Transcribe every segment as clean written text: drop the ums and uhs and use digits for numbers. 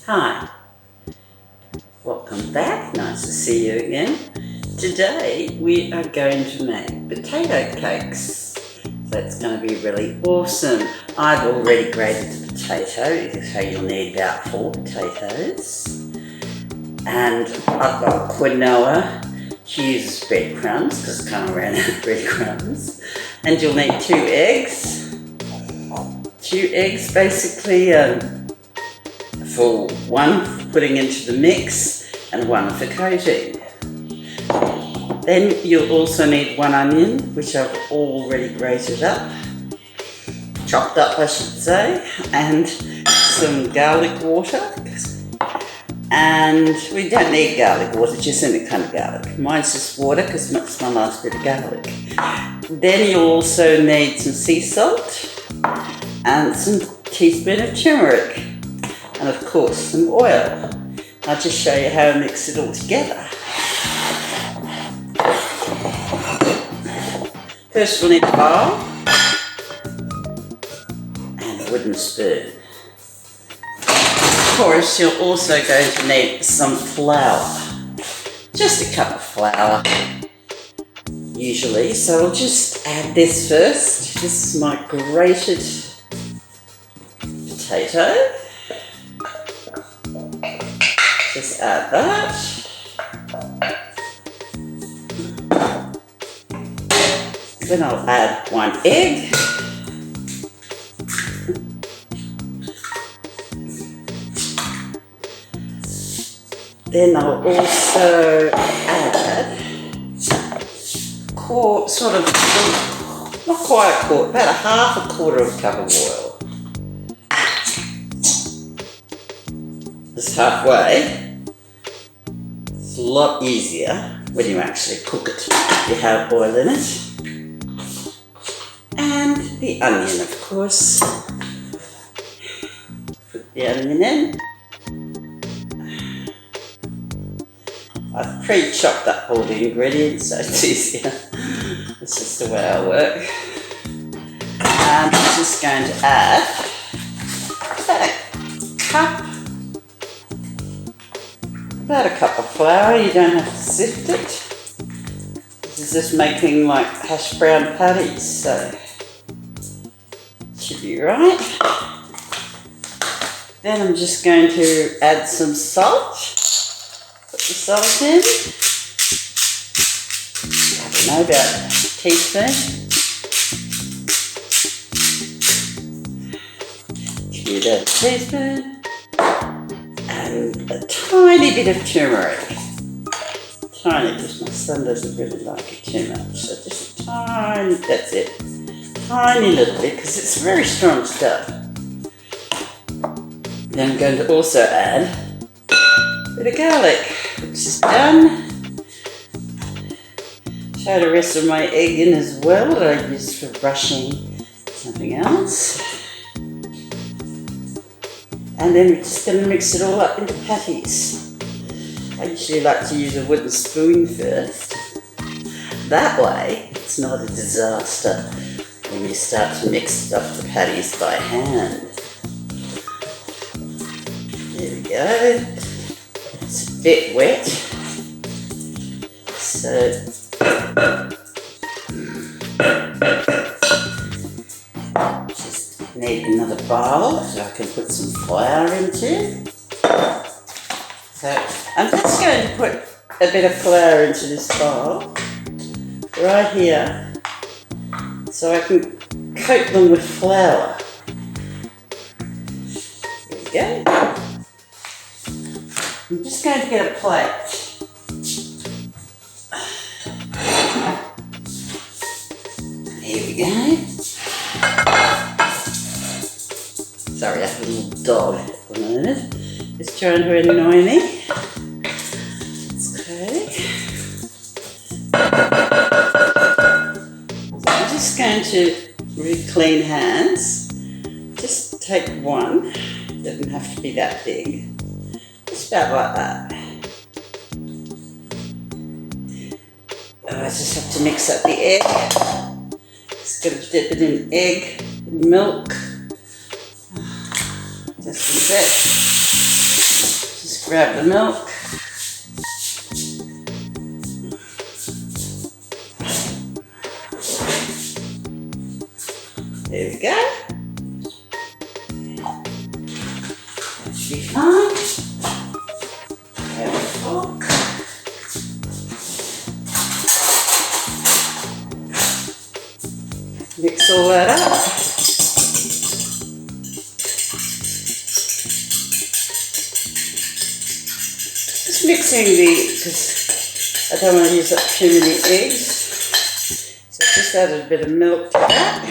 Hi, welcome back. Nice to see you again. Today we are going to make potato cakes. That's going to be really awesome. I've already grated the potato, so you'll need about 4 potatoes. And I've got quinoa. She uses breadcrumbs because I kind of ran out of breadcrumbs. And you'll need 2 eggs. 2 eggs basically for one putting into the mix and 1 for coating. Then you'll also need 1 onion, which I've already grated up, chopped up I should say, and some garlic water. And we don't need garlic water, just any kind of garlic. Mine's just water because it's my last bit of garlic. Then you'll also need some sea salt and some teaspoon of turmeric. And of course some oil. I'll just show you how to mix it all together. First we'll need a bowl and a wooden spoon. Of course you're also going to need some flour. Just a cup of flour usually. So I'll just add this first. This is my grated potato. Just add that. Then I'll add 1 egg. Then I'll also add not quite a quart, about a quarter of a cup of oil. Just halfway. It's a lot easier when you actually cook it. You have oil in it. And the onion, of course. Put the onion in. I've pre-chopped up all the ingredients, so it's easier. It's just the way I work. And I'm just going to add about a cup of flour. You don't have to sift it. This is just making like hash brown patties, so it should be right. Then I'm just going to add some salt. Put the salt in. I don't know, about a teaspoon. Give it a teaspoon. And a tiny bit of turmeric. Tiny, because my son doesn't really like it too much. So just a tiny, that's it. Tiny little bit, because it's very strong stuff. Then I'm going to also add a bit of garlic, which is done. Throw the rest of my egg in as well, that I use for brushing something else. And then we're just going to mix it all up into patties. I usually like to use a wooden spoon first. That way, it's not a disaster when you start to mix up the patties by hand. There we go. It's a bit wet. So, just need another bowl so I can put some flour into. So I'm just going to put a bit of flour into this bowl right here so I can coat them with flour. There we go. I'm just going to get a plate. Here we go. Sorry, I have a little dog at the moment. It's trying to annoy me. It's okay. So I'm just going to, with clean hands, just take one. It doesn't have to be that big. Just about like that. I just have to mix up the egg. Just going to dip it in egg, milk. Just a bit. grab the milk. There we go. That should be fine. Grab a fork. Mix all that up. Just mixing because I don't want to use up too many eggs. So I just added a bit of milk to that.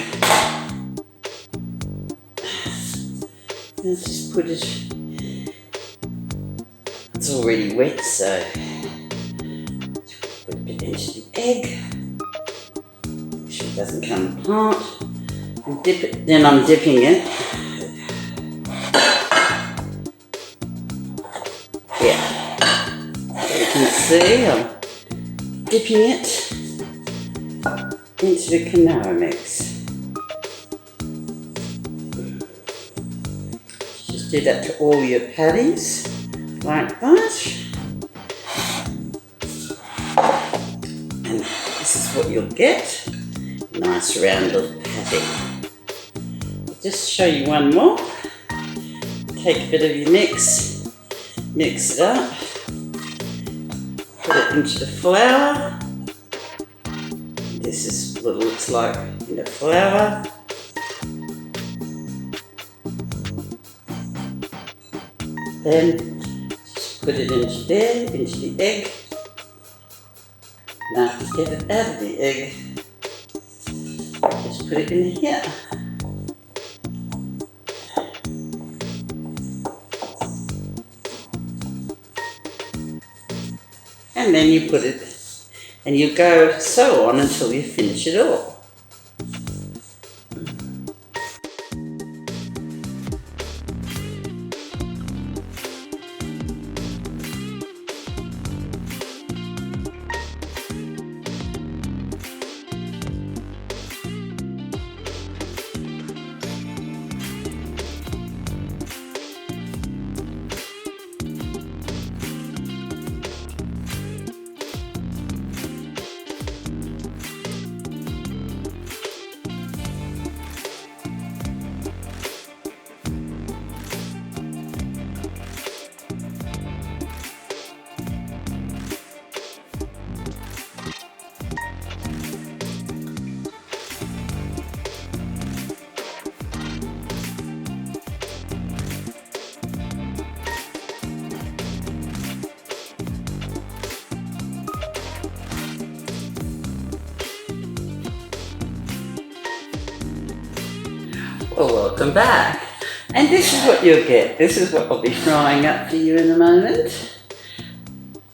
And just put it, it's already wet, so put a bit into the egg. Make sure it doesn't come apart. And dip it, then I'm dipping it. Yeah, so you can see I'm dipping it into the quinoa mix. Just do that to all your patties, like that. And this is what you'll get, a nice round little patty. I'll just show you one more. Take a bit of your mix, mix it up, put it into the flour. This is what it looks like in the flour. Then just put it into there, into the egg. Now to get it out of the egg, just put it in here. And then you put it, and you go so on until you finish it all. Well, welcome back. And this is what you'll get. This is what I'll be frying up for you in a moment.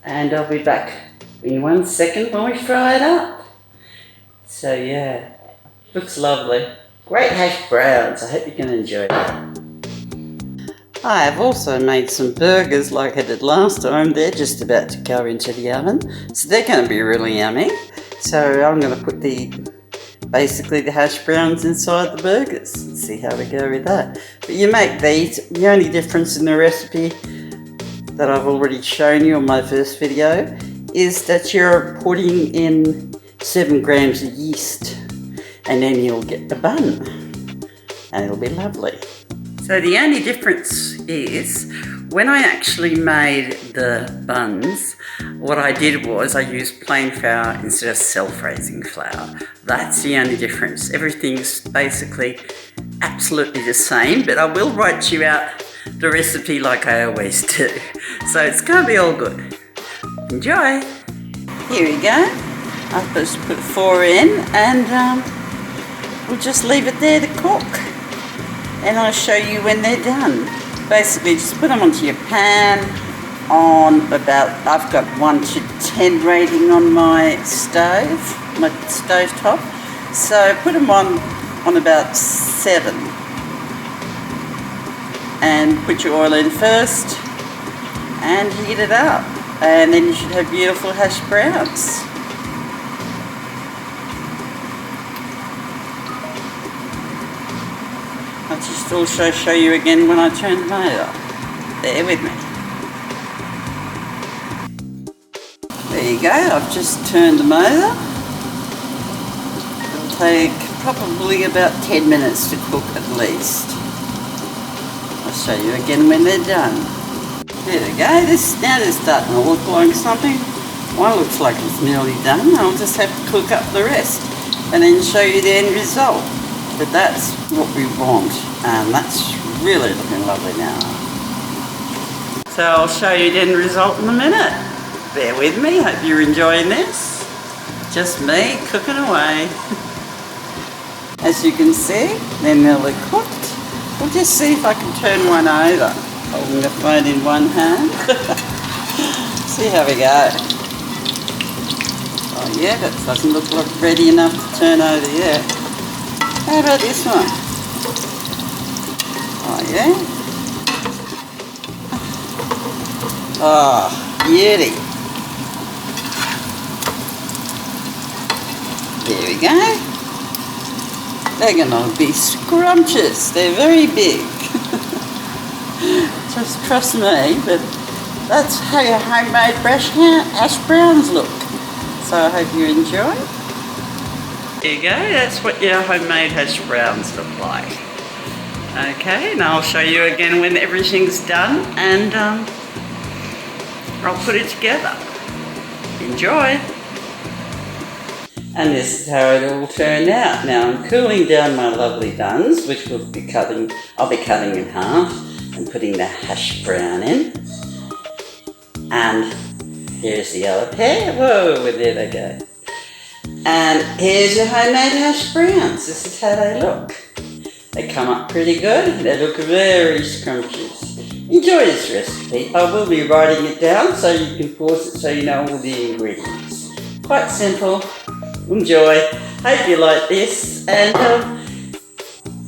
And I'll be back in 1 second when we fry it up. So yeah, looks lovely. Great hash browns. I hope you can enjoy them. I have also made some burgers like I did last time. They're just about to go into the oven. So they're going to be really yummy. So I'm going to put basically the hash browns inside the burgers and see how we go with that. But you make these, the only difference in the recipe that I've already shown you on my first video is that you're putting in 7 grams of yeast and then you'll get the bun and it'll be lovely. So the only difference is when I actually made the buns, what I did was I used plain flour instead of self-raising flour. That's the only difference. Everything's basically absolutely the same, but I will write you out the recipe like I always do. So it's going to be all good. Enjoy! Here we go. I've just put 4 in and we'll just leave it there to cook. And I'll show you when they're done. Basically just put them onto your pan on about, I've got 1 to 10 rating on my stove top. So put them on about 7. And put your oil in first and heat it up. And then you should have beautiful hash browns. I'll just also show you again when I turn them over. Bear with me. you go, I've just turned them over. It'll take probably about 10 minutes to cook at least. I'll show you again when they're done. There we go, now they're starting to look like something. One looks like it's nearly done. I'll just have to cook up the rest and then show you the end result. But that's what we want, and that's really looking lovely now. So I'll show you the end result in a minute. Bear with me, hope you're enjoying this. Just me cooking away. As you can see, they're nearly cooked. We'll just see if I can turn one over. Holding the phone in one hand. See how we go. Oh yeah, that doesn't look like ready enough to turn over yet. How about this one? Oh yeah. Oh, beauty. There we go. They're going to be scrumptious. They're very big. Just trust me, but that's how your homemade hash browns look. So I hope you enjoy. There you go, that's what your homemade hash browns look like. Okay, now I'll show you again when everything's done, and I'll put it together. Enjoy. And this is how it all turned out. Now I'm cooling down my lovely buns, which I'll be cutting in half and putting the hash brown in. And here's the other pair. Whoa, there they go. And here's your homemade hash browns. This is how they look. They come up pretty good. They look very scrumptious. Enjoy this recipe. I will be writing it down so you can pause it so you know all the ingredients. Quite simple. Enjoy. Hope you like this, and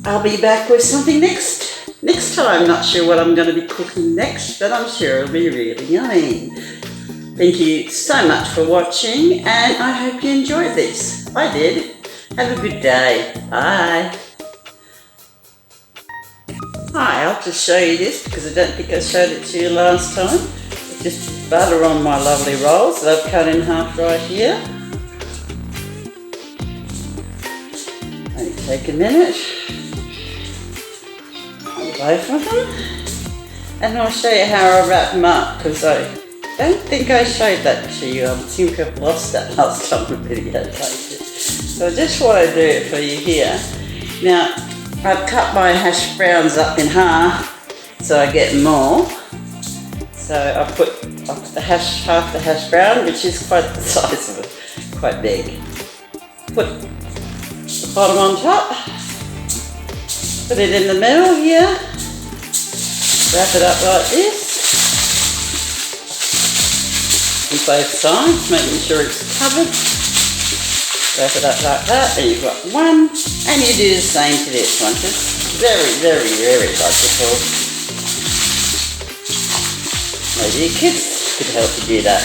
I'll be back with something next time. Not sure what I'm going to be cooking next, but I'm sure it'll be really yummy. Thank you so much for watching, and I hope you enjoyed this. I did. Have a good day. Bye. Hi, I'll just show you this because I don't think I showed it to you last time. Just butter on my lovely rolls that I've cut in half right here. Only take a minute on both of them, and I'll show you how I wrap them up because I don't think I showed that to you. I think I've lost that last time the video played it. So I just want to do it for you here. Now I've cut my hash browns up in half so I get more. So I put half the hash brown, which is quite the size of it, quite big. Put the bottom on top, put it in the middle here, wrap it up like this, on both sides, making sure it's covered. Wrap it up like that, and you've got one, and you do the same to this one. It's very, very, very logical. Maybe your kids could help you do that.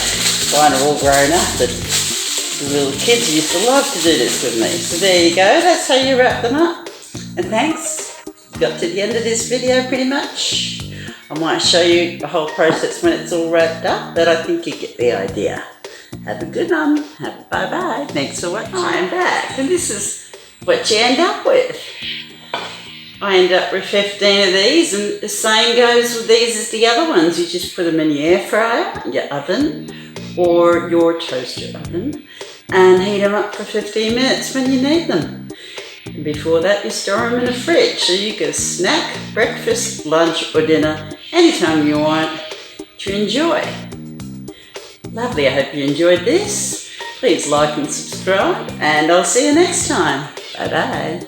Mine are all grown up, but the little kids used to love to do this with me. So there you go, that's how you wrap them up. And thanks, got to the end of this video pretty much. I might show you the whole process when it's all wrapped up, but I think you get the idea. Have a good one. Bye-bye. Thanks for watching. I'm back, and this is what you end up with. I end up with 15 of these, and the same goes with these as the other ones. You just put them in your air fryer, your oven, or your toaster oven, and heat them up for 15 minutes when you need them. And before that, you store them in the fridge, so you can snack, breakfast, lunch, or dinner anytime you want to enjoy. Lovely, I hope you enjoyed this. Please like and subscribe, and I'll see you next time. Bye-bye.